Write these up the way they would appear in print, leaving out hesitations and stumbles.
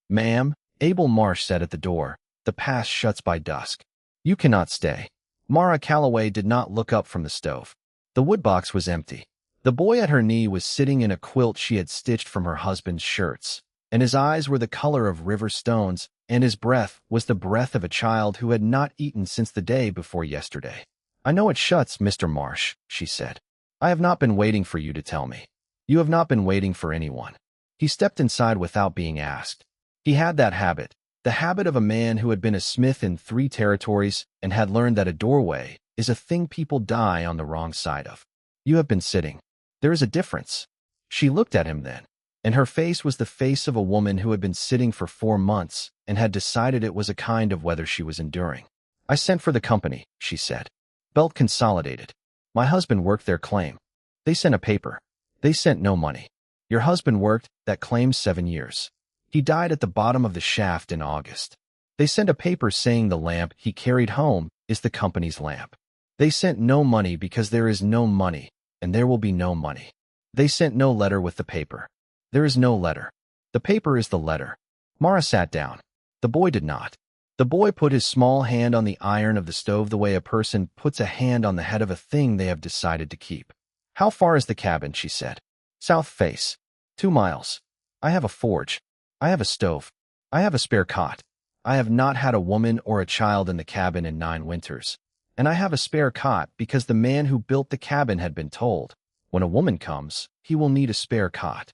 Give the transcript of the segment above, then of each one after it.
Ma'am, Abel Marsh said at the door. The pass shuts by dusk. You cannot stay. Mara Calloway did not look up from the stove. The woodbox was empty. The boy at her knee was sitting in a quilt she had stitched from her husband's shirts, and his eyes were the color of river stones, and his breath was the breath of a child who had not eaten since the day before yesterday. I know it shuts, Mr. Marsh, she said. I have not been waiting for you to tell me. You have not been waiting for anyone. He stepped inside without being asked. He had that habit, the habit of a man who had been a smith in 3 territories and had learned that a doorway is a thing people die on the wrong side of. You have been sitting. There is a difference. She looked at him then, and her face was the face of a woman who had been sitting for 4 months and had decided it was a kind of weather she was enduring. I sent for the company, she said. Belt Consolidated. My husband worked their claim. They sent a paper. They sent no money. Your husband worked that claim 7 years. He died at the bottom of the shaft in August. They sent a paper saying the lamp he carried home is the company's lamp. They sent no money because there is no money, and there will be no money. They sent no letter with the paper. There is no letter. The paper is the letter. Mara sat down. The boy did not. The boy put his small hand on the iron of the stove the way a person puts a hand on the head of a thing they have decided to keep. How far is the cabin, she said. South face. 2 miles. I have a forge. I have a stove. I have a spare cot. I have not had a woman or a child in the cabin in 9 winters. And I have a spare cot because the man who built the cabin had been told, when a woman comes, he will need a spare cot.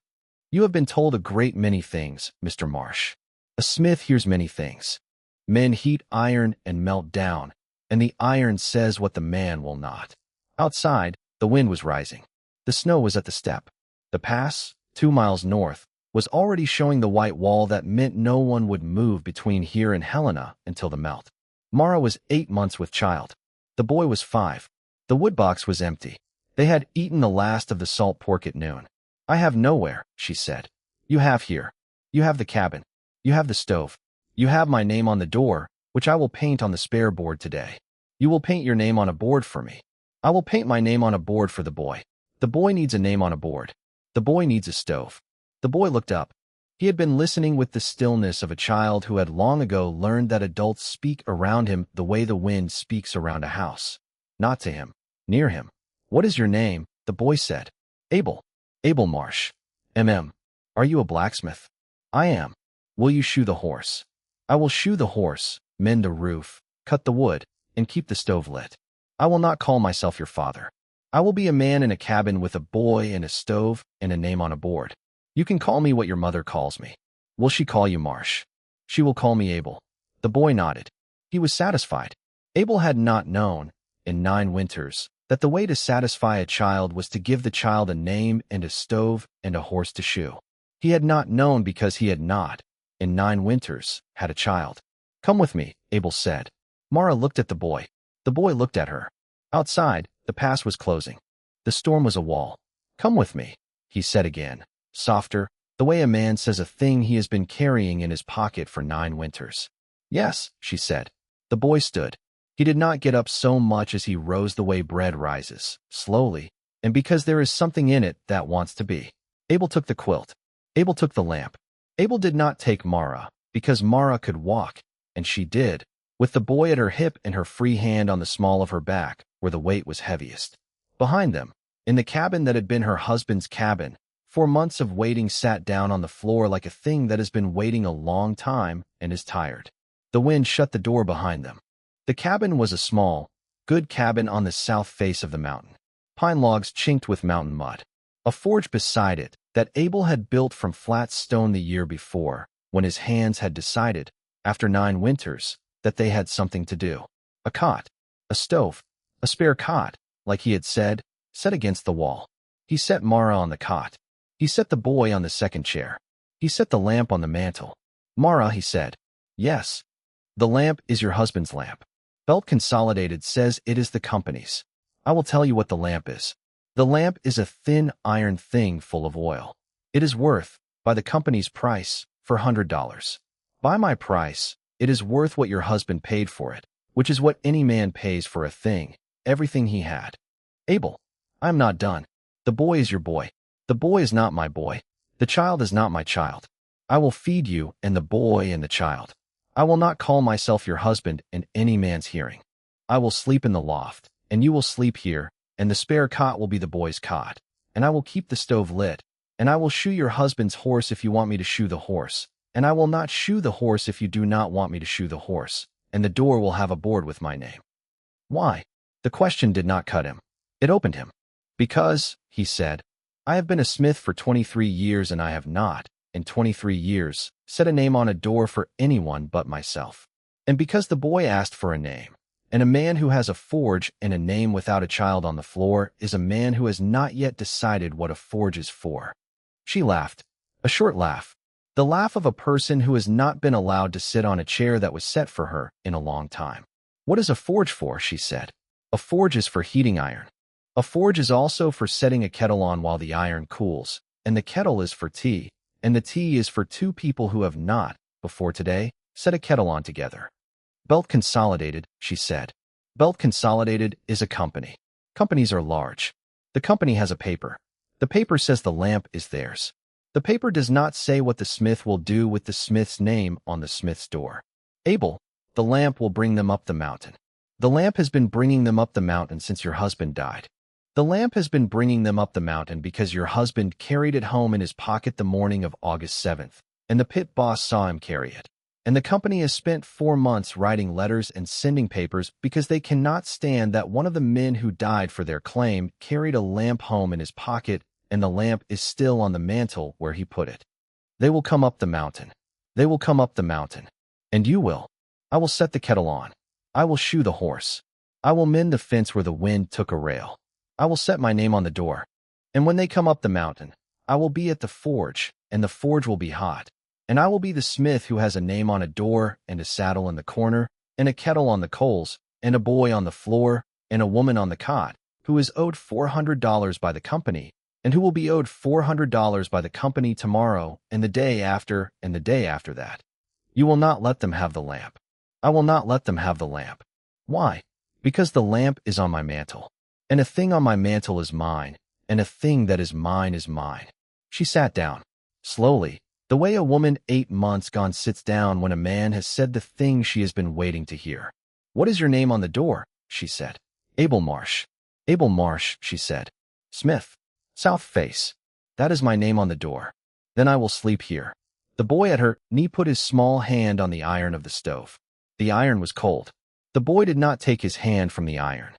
You have been told a great many things, Mr. Marsh. A smith hears many things. Men heat iron and melt down, and the iron says what the man will not. Outside, the wind was rising. The snow was at the step. The pass, 2 miles north, was already showing the white wall that meant no one would move between here and Helena until the melt. Mara was 8 months with child. The boy was 5. The woodbox was empty. They had eaten the last of the salt pork at noon. I have nowhere, she said. You have here. You have the cabin. You have the stove. You have my name on the door, which I will paint on the spare board today. You will paint your name on a board for me. I will paint my name on a board for the boy. The boy needs a name on a board. The boy needs a stove. The boy looked up. He had been listening with the stillness of a child who had long ago learned that adults speak around him the way the wind speaks around a house. Not to him. Near him. What is your name? The boy said. Abel. Abel Marsh. Are you a blacksmith? I am. Will you shoe the horse? I will shoe the horse, mend the roof, cut the wood, and keep the stove lit. I will not call myself your father. I will be a man in a cabin with a boy and a stove and a name on a board. You can call me what your mother calls me. Will she call you Marsh? She will call me Abel. The boy nodded. He was satisfied. Abel had not known, in 9 winters, that the way to satisfy a child was to give the child a name and a stove and a horse to shoe. He had not known because he had not, in 9 winters, had a child. Come with me, Abel said. Mara looked at the boy. The boy looked at her. Outside, the pass was closing. The storm was a wall. Come with me, he said again, softer, the way a man says a thing he has been carrying in his pocket for 9 winters. Yes, she said. The boy stood. He did not get up so much as he rose the way bread rises, slowly, and because there is something in it that wants to be. Abel took the quilt. Abel took the lamp. Abel did not take Mara, because Mara could walk, and she did, with the boy at her hip and her free hand on the small of her back, where the weight was heaviest. Behind them, in the cabin that had been her husband's cabin, 4 months of waiting sat down on the floor like a thing that has been waiting a long time and is tired. The wind shut the door behind them. The cabin was a small, good cabin on the south face of the mountain. Pine logs chinked with mountain mud. A forge beside it that Abel had built from flat stone the year before, when his hands had decided, after 9 winters, that they had something to do. A cot, a stove, a spare cot, like he had said, set against the wall. He set Mara on the cot. He set the boy on the second chair. He set the lamp on the mantel. Mara, he said. Yes. The lamp is your husband's lamp. Belt Consolidated says it is the company's. I will tell you what the lamp is. The lamp is a thin iron thing full of oil. It is worth, by the company's price, $400. By my price, it is worth what your husband paid for it, which is what any man pays for a thing, everything he had. Abel, I am not done. The boy is your boy. The boy is not my boy. The child is not my child. I will feed you and the boy and the child. I will not call myself your husband in any man's hearing. I will sleep in the loft, and you will sleep here, and the spare cot will be the boy's cot. And I will keep the stove lit, and I will shoe your husband's horse if you want me to shoe the horse, and I will not shoe the horse if you do not want me to shoe the horse, and the door will have a board with my name. Why? The question did not cut him. It opened him. Because, he said, I have been a smith for 23 years and I have not, in 23 years, set a name on a door for anyone but myself. And because the boy asked for a name, and a man who has a forge and a name without a child on the floor is a man who has not yet decided what a forge is for. She laughed, a short laugh, the laugh of a person who has not been allowed to sit on a chair that was set for her in a long time. What is a forge for? She said. A forge is for heating iron. A forge is also for setting a kettle on while the iron cools, and the kettle is for tea, and the tea is for two people who have not, before today, set a kettle on together. Belt Consolidated, she said. Belt Consolidated is a company. Companies are large. The company has a paper. The paper says the lamp is theirs. The paper does not say what the smith will do with the smith's name on the smith's door. Abel, the lamp will bring them up the mountain. The lamp has been bringing them up the mountain since your husband died. The lamp has been bringing them up the mountain because your husband carried it home in his pocket the morning of August 7th, and the pit boss saw him carry it. And the company has spent 4 months writing letters and sending papers because they cannot stand that one of the men who died for their claim carried a lamp home in his pocket, and the lamp is still on the mantle where he put it. They will come up the mountain. They will come up the mountain. And you will. I will set the kettle on. I will shoe the horse. I will mend the fence where the wind took a rail. I will set my name on the door. And when they come up the mountain, I will be at the forge, and the forge will be hot. And I will be the smith who has a name on a door, and a saddle in the corner, and a kettle on the coals, and a boy on the floor, and a woman on the cot, who is owed $400 by the company, and who will be owed $400 by the company tomorrow, and the day after, and the day after that. You will not let them have the lamp. I will not let them have the lamp. Why? Because the lamp is on my mantle. And a thing on my mantle is mine, and a thing that is mine is mine. She sat down. Slowly, the way a woman 8 months gone sits down when a man has said the thing she has been waiting to hear. What is your name on the door? She said. Abel Marsh. Abel Marsh, she said. Smith. South Face. That is my name on the door. Then I will sleep here. The boy at her knee put his small hand on the iron of the stove. The iron was cold. The boy did not take his hand from the iron.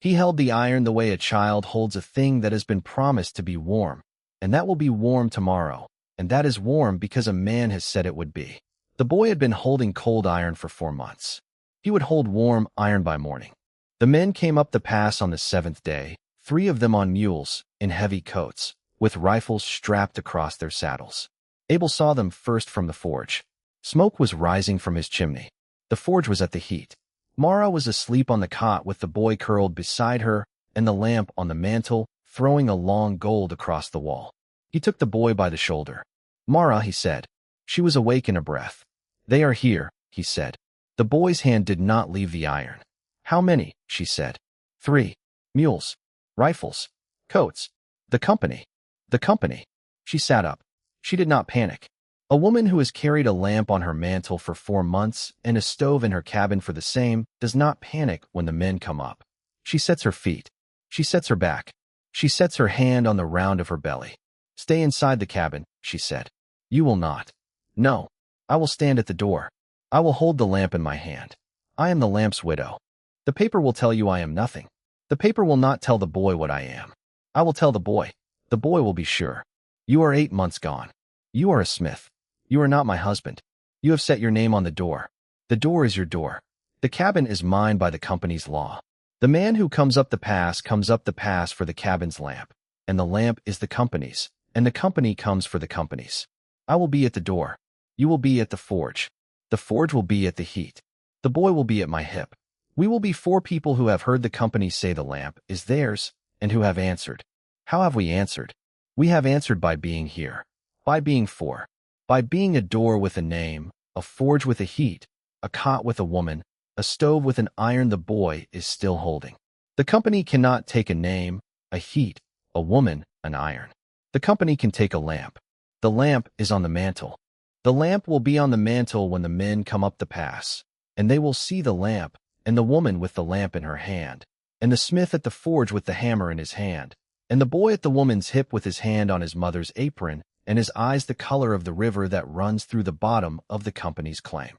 He held the iron the way a child holds a thing that has been promised to be warm, and that will be warm tomorrow, and that is warm because a man has said it would be. The boy had been holding cold iron for 4 months. He would hold warm iron by morning. The men came up the pass on the 7th day, 3 of them on mules, in heavy coats, with rifles strapped across their saddles. Abel saw them first from the forge. Smoke was rising from his chimney. The forge was at the heat. Mara was asleep on the cot with the boy curled beside her and the lamp on the mantle, throwing a long gold across the wall. He took the boy by the shoulder. Mara, he said. She was awake in a breath. They are here, he said. The boy's hand did not leave the iron. How many? She said. 3. Mules. Rifles. Coats. The company. The company. She sat up. She did not panic. A woman who has carried a lamp on her mantle for 4 months and a stove in her cabin for the same does not panic when the men come up. She sets her feet. She sets her back. She sets her hand on the round of her belly. Stay inside the cabin, she said. You will not. No. I will stand at the door. I will hold the lamp in my hand. I am the lamp's widow. The paper will tell you I am nothing. The paper will not tell the boy what I am. I will tell the boy. The boy will be sure. You are 8 months gone. You are a smith. You are not my husband. You have set your name on the door. The door is your door. The cabin is mine by the company's law. The man who comes up the pass for the cabin's lamp, and the lamp is the company's, and the company comes for the company's. I will be at the door. You will be at the forge. The forge will be at the heat. The boy will be at my hip. We will be 4 people who have heard the company say the lamp is theirs, and who have answered. How have we answered? We have answered by being here, by being 4. By being a door with a name, a forge with a heat, a cot with a woman, a stove with an iron the boy is still holding. The company cannot take a name, a heat, a woman, an iron. The company can take a lamp. The lamp is on the mantle. The lamp will be on the mantle when the men come up the pass, and they will see the lamp, and the woman with the lamp in her hand, and the smith at the forge with the hammer in his hand, and the boy at the woman's hip with his hand on his mother's apron, and his eyes the color of the river that runs through the bottom of the company's claim.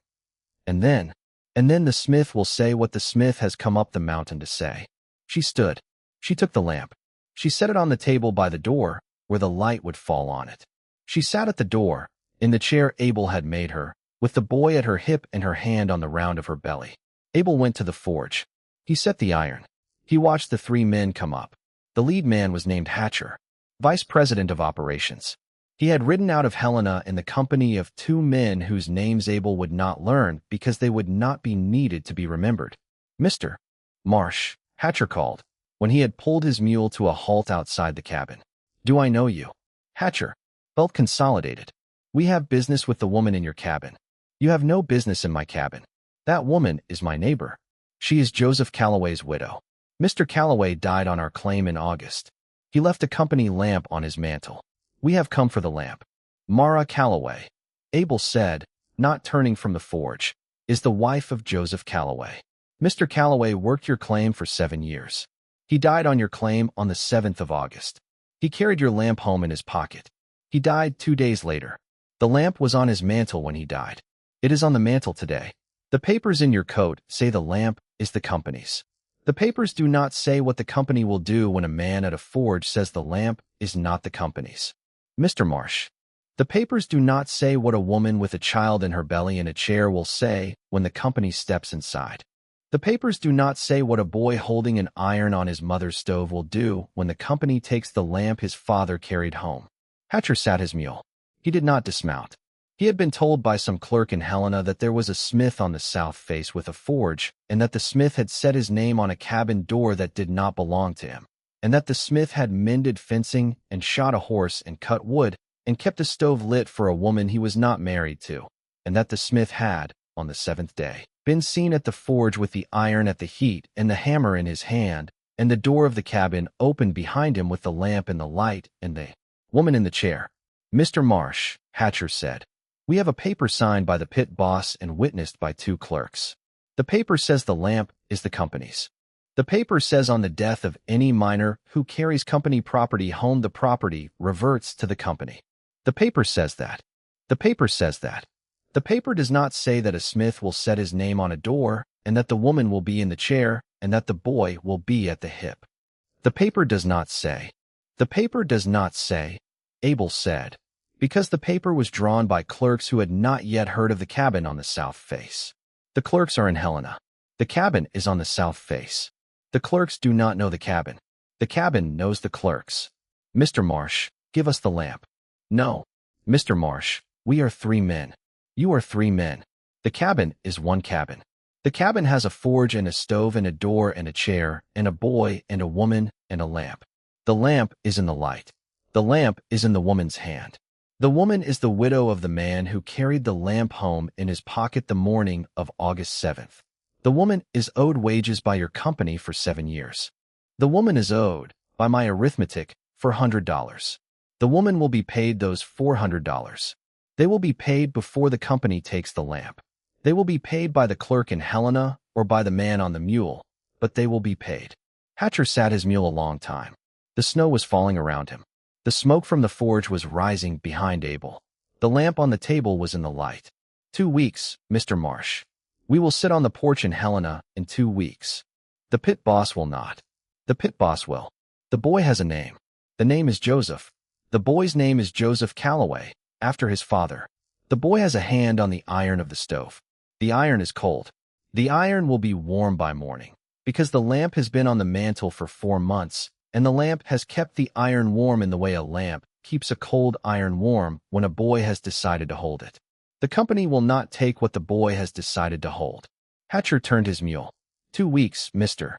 And then the smith will say what the smith has come up the mountain to say. She stood. She took the lamp. She set it on the table by the door, where the light would fall on it. She sat at the door, in the chair Abel had made her, with the boy at her hip and her hand on the round of her belly. Abel went to the forge. He set the iron. He watched the 3 men come up. The lead man was named Hatcher, vice president of operations. He had ridden out of Helena in the company of 2 men whose names Abel would not learn because they would not be needed to be remembered. "Mr. Marsh," Hatcher called, when he had pulled his mule to a halt outside the cabin. "Do I know you?" Hatcher felt consolidated. "We have business with the woman in your cabin." "You have no business in my cabin. That woman is my neighbor. She is Joseph Calloway's widow. Mr. Calloway died on our claim in August. He left a company lamp on his mantle. We have come for the lamp." "Mara Calloway," Abel said, not turning from the forge, "is the wife of Joseph Calloway. Mr. Calloway worked your claim for 7 years. He died on your claim on the 7th of August. He carried your lamp home in his pocket. He died 2 days later. The lamp was on his mantle when he died. It is on the mantle today. The papers in your coat say the lamp is the company's. The papers do not say what the company will do when a man at a forge says the lamp is not the company's. Mr. Marsh, the papers do not say what a woman with a child in her belly in a chair will say when the company steps inside. The papers do not say what a boy holding an iron on his mother's stove will do when the company takes the lamp his father carried home." Hatcher sat his mule. He did not dismount. He had been told by some clerk in Helena that there was a smith on the south face with a forge, and that the smith had set his name on a cabin door that did not belong to him, and that the smith had mended fencing and shot a horse and cut wood and kept a stove lit for a woman he was not married to, and that the smith had, on the 7th day, been seen at the forge with the iron at the heat and the hammer in his hand, and the door of the cabin opened behind him with the lamp and the light and the woman in the chair. "Mr. Marsh," Hatcher said, "we have a paper signed by the pit boss and witnessed by 2 clerks. The paper says the lamp is the company's. The paper says on the death of any miner who carries company property home, the property reverts to the company. The paper says that. The paper says that. The paper does not say that a smith will set his name on a door, and that the woman will be in the chair, and that the boy will be at the hip. The paper does not say. The paper does not say," Abel said, because the paper was drawn by clerks who had not yet heard of the cabin on the south face. "The clerks are in Helena. The cabin is on the south face. The clerks do not know the cabin. The cabin knows the clerks. Mr. Marsh, give us the lamp." "No, Mr. Marsh, we are 3 men. You are 3 men. The cabin is 1 cabin. The cabin has a forge and a stove and a door and a chair and a boy and a woman and a lamp. The lamp is in the light. The lamp is in the woman's hand. The woman is the widow of the man who carried the lamp home in his pocket the morning of August 7th. The woman is owed wages by your company for 7 years. The woman is owed, by my arithmetic, $400. The woman will be paid those $400. They will be paid before the company takes the lamp. They will be paid by the clerk in Helena or by the man on the mule, but they will be paid." Hatcher sat his mule a long time. The snow was falling around him. The smoke from the forge was rising behind Abel. The lamp on the table was in the light. 2 weeks, Mr. Marsh. We will sit on the porch in Helena in 2 weeks. The pit boss will not. The pit boss will. The boy has a name. The name is Joseph. The boy's name is Joseph Calloway, after his father. The boy has a hand on the iron of the stove. The iron is cold. The iron will be warm by morning, because the lamp has been on the mantle for 4 months, and the lamp has kept the iron warm in the way a lamp keeps a cold iron warm when a boy has decided to hold it. The company will not take what the boy has decided to hold." Hatcher turned his mule. 2 weeks, Mr.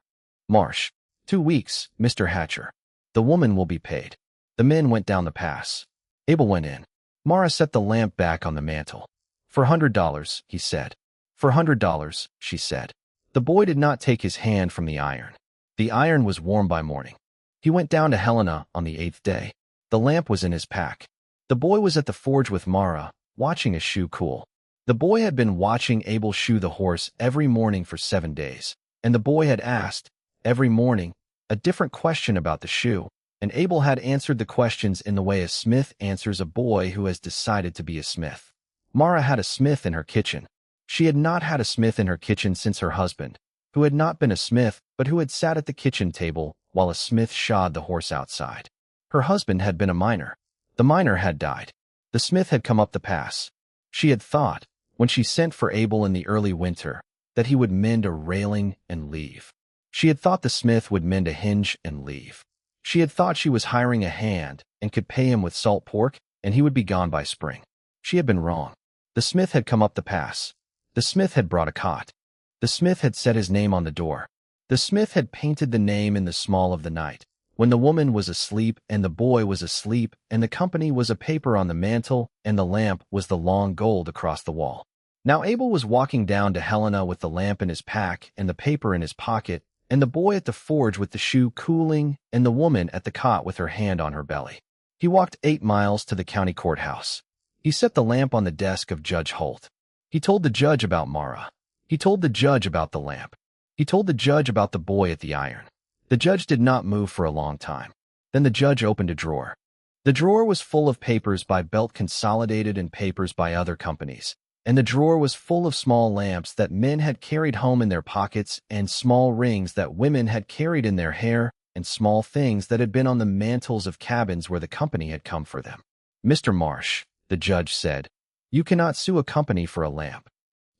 Marsh. 2 weeks, Mr. Hatcher. The woman will be paid." The men went down the pass. Abel went in. Mara set the lamp back on the mantle. $400, he said. $400, she said. The boy did not take his hand from the iron. The iron was warm by morning. He went down to Helena on the 8th day. The lamp was in his pack. The boy was at the forge with Mara, watching a shoe cool. The boy had been watching Abel shoe the horse every morning for 7 days, and the boy had asked, every morning, a different question about the shoe, and Abel had answered the questions in the way a smith answers a boy who has decided to be a smith. Mara had a smith in her kitchen. She had not had a smith in her kitchen since her husband, who had not been a smith but who had sat at the kitchen table while a smith shod the horse outside. Her husband had been a miner. The miner had died. The smith had come up the pass. She had thought, when she sent for Abel in the early winter, that he would mend a railing and leave. She had thought the smith would mend a hinge and leave. She had thought she was hiring a hand and could pay him with salt pork, and he would be gone by spring. She had been wrong. The smith had come up the pass. The smith had brought a cot. The smith had set his name on the door. The smith had painted the name in the small of the night, when the woman was asleep and the boy was asleep, and the company was a paper on the mantel, and the lamp was the long gold across the wall. Now Abel was walking down to Helena with the lamp in his pack and the paper in his pocket, and the boy at the forge with the shoe cooling, and the woman at the cot with her hand on her belly. He walked 8 miles to the county courthouse. He set the lamp on the desk of Judge Holt. He told the judge about Mara. He told the judge about the lamp. He told the judge about the boy at the iron. The judge did not move for a long time. Then the judge opened a drawer. The drawer was full of papers by Belt Consolidated and papers by other companies, and the drawer was full of small lamps that men had carried home in their pockets, and small rings that women had carried in their hair, and small things that had been on the mantels of cabins where the company had come for them. Mr. Marsh, the judge said, you cannot sue a company for a lamp.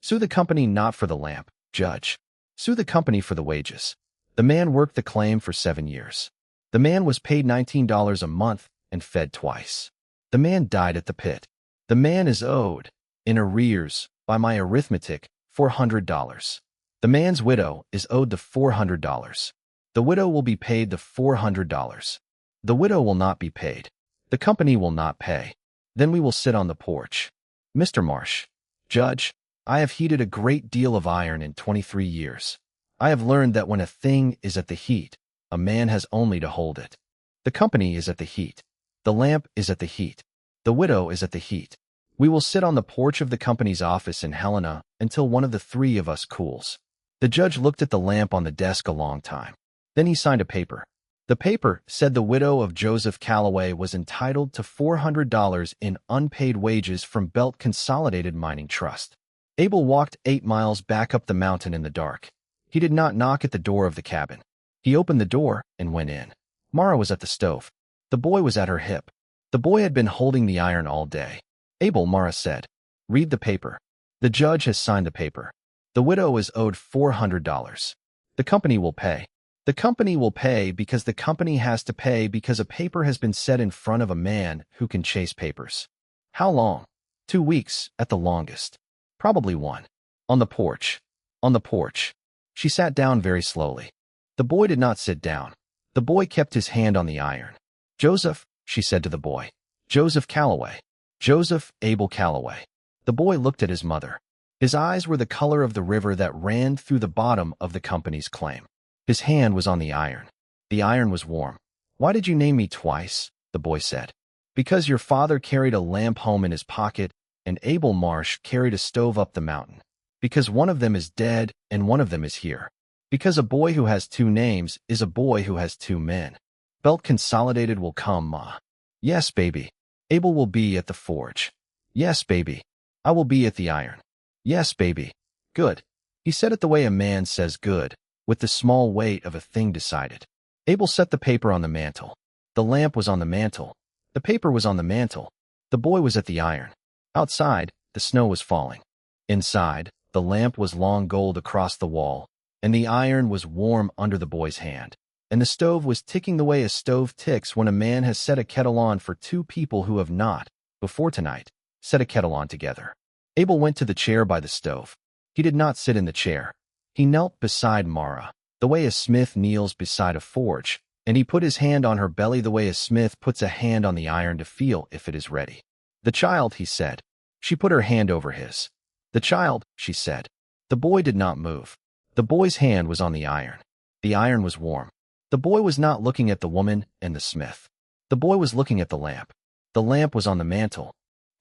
Sue the company not for the lamp, Judge. Sue the company for the wages. The man worked the claim for 7 years. The man was paid $19 a month and fed twice. The man died at the pit. The man is owed, in arrears, by my arithmetic, $400. The man's widow is owed the $400. The widow will be paid the $400. The widow will not be paid. The company will not pay. Then we will sit on the porch. Mr. Marsh, Judge, I have heated a great deal of iron in 23 years. I have learned that when a thing is at the heat, a man has only to hold it. The company is at the heat. The lamp is at the heat. The widow is at the heat. We will sit on the porch of the company's office in Helena until one of the 3 of us cools. The judge looked at the lamp on the desk a long time. Then he signed a paper. The paper said the widow of Joseph Calloway was entitled to $400 in unpaid wages from Belt Consolidated Mining Trust. Abel walked 8 miles back up the mountain in the dark. He did not knock at the door of the cabin. He opened the door and went in. Mara was at the stove. The boy was at her hip. The boy had been holding the iron all day. Abel, Mara said, read the paper. The judge has signed the paper. The widow is owed $400. The company will pay. The company will pay because the company has to pay because a paper has been set in front of a man who can chase papers. How long? 2 weeks, at the longest. Probably 1. On the porch. On the porch. She sat down very slowly. The boy did not sit down. The boy kept his hand on the iron. Joseph, she said to the boy. Joseph Calloway. Joseph Abel Calloway. The boy looked at his mother. His eyes were the color of the river that ran through the bottom of the company's claim. His hand was on the iron. The iron was warm. Why did you name me twice? The boy said. Because your father carried a lamp home in his pocket, and Abel Marsh carried a stove up the mountain. Because one of them is dead, and one of them is here. Because a boy who has 2 names is a boy who has 2 men. Belt Consolidated will come, Ma. Yes, baby. Abel will be at the forge. Yes, baby. I will be at the iron. Yes, baby. Good. He said it the way a man says good, with the small weight of a thing decided. Abel set the paper on the mantel. The lamp was on the mantel. The paper was on the mantel. The boy was at the iron. Outside, the snow was falling. Inside, the lamp was long gold across the wall, and the iron was warm under the boy's hand, and the stove was ticking the way a stove ticks when a man has set a kettle on for 2 people who have not, before tonight, set a kettle on together. Abel went to the chair by the stove. He did not sit in the chair. He knelt beside Mara, the way a smith kneels beside a forge, and he put his hand on her belly the way a smith puts a hand on the iron to feel if it is ready. The child, he said. She put her hand over his. The child, she said. The boy did not move. The boy's hand was on the iron. The iron was warm. The boy was not looking at the woman and the smith. The boy was looking at the lamp. The lamp was on the mantel.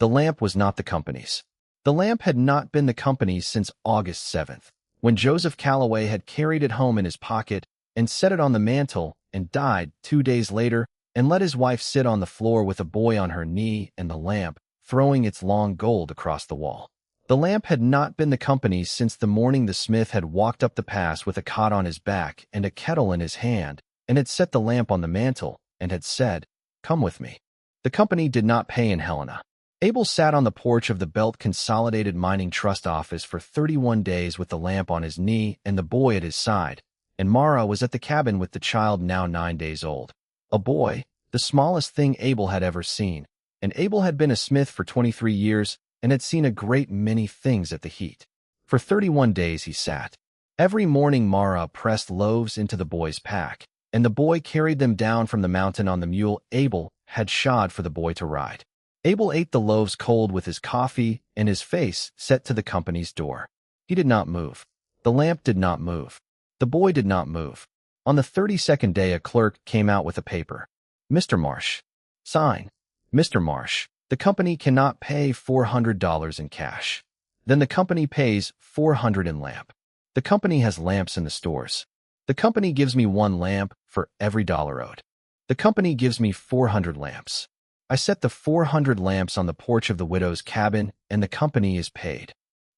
The lamp was not the company's. The lamp had not been the company's since August 7th, when Joseph Calloway had carried it home in his pocket and set it on the mantel and died 2 days later and let his wife sit on the floor with a boy on her knee and the lamp, throwing its long gold across the wall. The lamp had not been the company's since the morning the smith had walked up the pass with a cot on his back and a kettle in his hand and had set the lamp on the mantel and had said, "Come with me." The company did not pay in Helena. Abel sat on the porch of the Belt Consolidated Mining Trust office for 31 days with the lamp on his knee and the boy at his side, and Mara was at the cabin with the child now 9 days old. A boy, the smallest thing Abel had ever seen, and Abel had been a smith for 23 years and had seen a great many things at the heat. For 31 days he sat. Every morning Mara pressed loaves into the boy's pack, and the boy carried them down from the mountain on the mule Abel had shod for the boy to ride. Abel ate the loaves cold with his coffee and his face set to the company's door. He did not move. The lamp did not move. The boy did not move. On the 32nd day a clerk came out with a paper. "Mr. Marsh. Sign. Mr. Marsh, the company cannot pay $400 in cash. Then the company pays $400 in lamp. The company has lamps in the stores. The company gives me 1 lamp for every dollar owed. The company gives me 400 lamps. I set the 400 lamps on the porch of the widow's cabin, and the company is paid."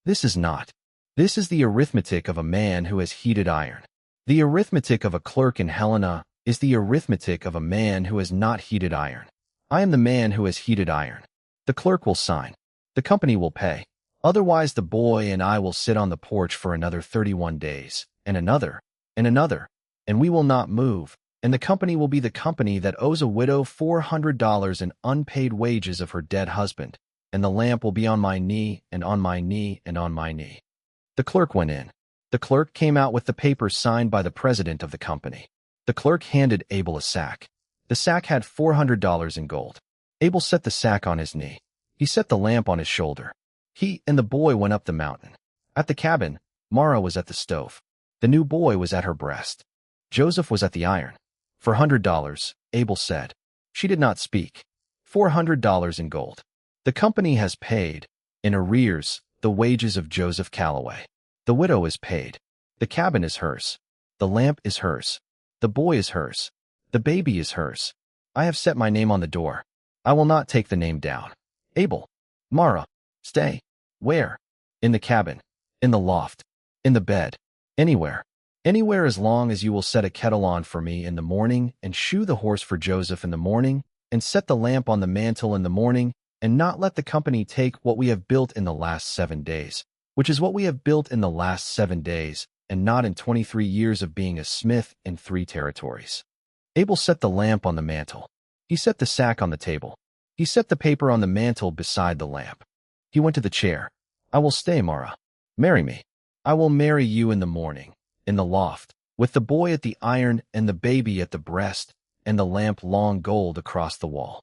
This is not. This is the arithmetic of a man who has heated iron. The arithmetic of a clerk in Helena is the arithmetic of a man who has not heated iron. I am the man who has heated iron. The clerk will sign. The company will pay. Otherwise the boy and I will sit on the porch for another 31 days, and another, and we will not move, and the company will be the company that owes a widow $400 in unpaid wages of her dead husband, and the lamp will be on my knee and on my knee and on my knee. The clerk went in. The clerk came out with the papers signed by the president of the company. The clerk handed Abel a sack. The sack had $400 in gold. Abel set the sack on his knee. He set the lamp on his shoulder. He and the boy went up the mountain. At the cabin, Mara was at the stove. The new boy was at her breast. Joseph was at the iron. $400, Abel said. She did not speak. $400 in gold. The company has paid, in arrears, the wages of Joseph Calloway. The widow is paid. The cabin is hers. The lamp is hers. The boy is hers. The baby is hers. I have set my name on the door. I will not take the name down. Abel. Mara. Stay. Where? In the cabin. In the loft. In the bed. Anywhere. Anywhere as long as you will set a kettle on for me in the morning and shoe the horse for Joseph in the morning and set the lamp on the mantel in the morning and not let the company take what we have built in the last 7 days, which is what we have built in the last 7 days and not in 23 years of being a smith in 3 territories. Abel set the lamp on the mantel. He set the sack on the table. He set the paper on the mantel beside the lamp. He went to the chair. "I will stay, Mara. Marry me. I will marry you in the morning. In the loft, with the boy at the iron and the baby at the breast, and the lamp long gold across the wall.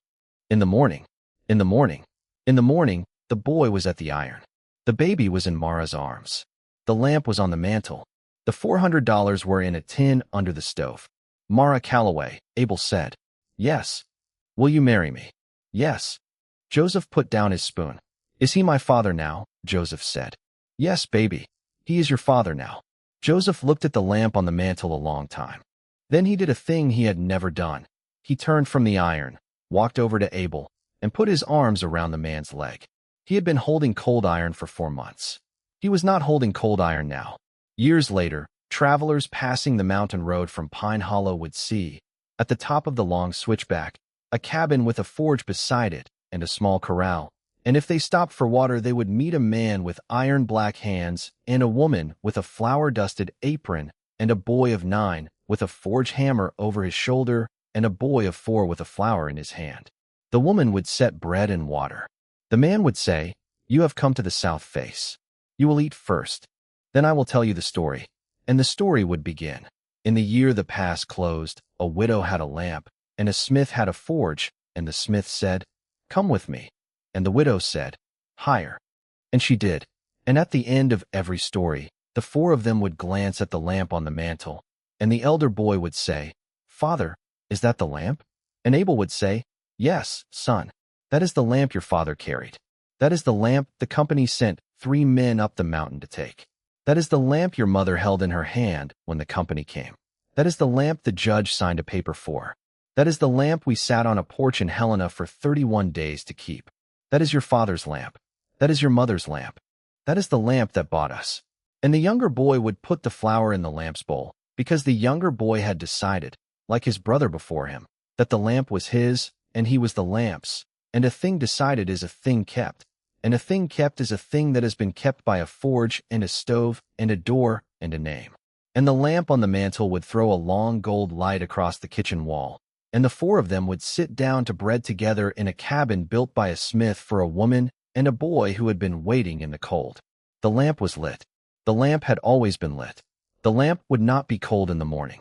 In the morning, the boy was at the iron. The baby was in Mara's arms. The lamp was on the mantel. The $400 were in a tin under the stove. Mara Calloway, Abel said. "Yes." "Will you marry me?" "Yes." Joseph put down his spoon. "Is he my father now?" Joseph said. "Yes, baby. He is your father now." Joseph looked at the lamp on the mantel a long time. Then he did a thing he had never done. He turned from the iron, walked over to Abel, and put his arms around the man's leg. He had been holding cold iron for 4 months. He was not holding cold iron now. Years later, travelers passing the mountain road from Pine Hollow would see, at the top of the long switchback, a cabin with a forge beside it and a small corral. And if they stopped for water, they would meet a man with iron-black hands and a woman with a flour-dusted apron and a boy of 9 with a forge hammer over his shoulder and a boy of 4 with a flour in his hand. The woman would set bread and water. The man would say, "You have come to the south face. You will eat first. Then I will tell you the story." And the story would begin. In the year the pass closed, a widow had a lamp, and a smith had a forge, and the smith said, "Come with me." And the widow said, "Higher." And she did. And at the end of every story, the 4 of them would glance at the lamp on the mantel, and the elder boy would say, "Father, is that the lamp?" And Abel would say, "Yes, son, that is the lamp your father carried." That is the lamp the company sent 3 men up the mountain to take. That is the lamp your mother held in her hand when the company came. That is the lamp the judge signed a paper for. That is the lamp we sat on a porch in Helena for 31 days to keep. That is your father's lamp. That is your mother's lamp. That is the lamp that bought us." And the younger boy would put the flour in the lamp's bowl, because the younger boy had decided, like his brother before him, that the lamp was his, and he was the lamp's. And a thing decided is a thing kept. And a thing kept is a thing that has been kept by a forge and a stove and a door and a name. And the lamp on the mantel would throw a long gold light across the kitchen wall, and the 4 of them would sit down to bread together in a cabin built by a smith for a woman and a boy who had been waiting in the cold. The lamp was lit. The lamp had always been lit. The lamp would not be cold in the morning.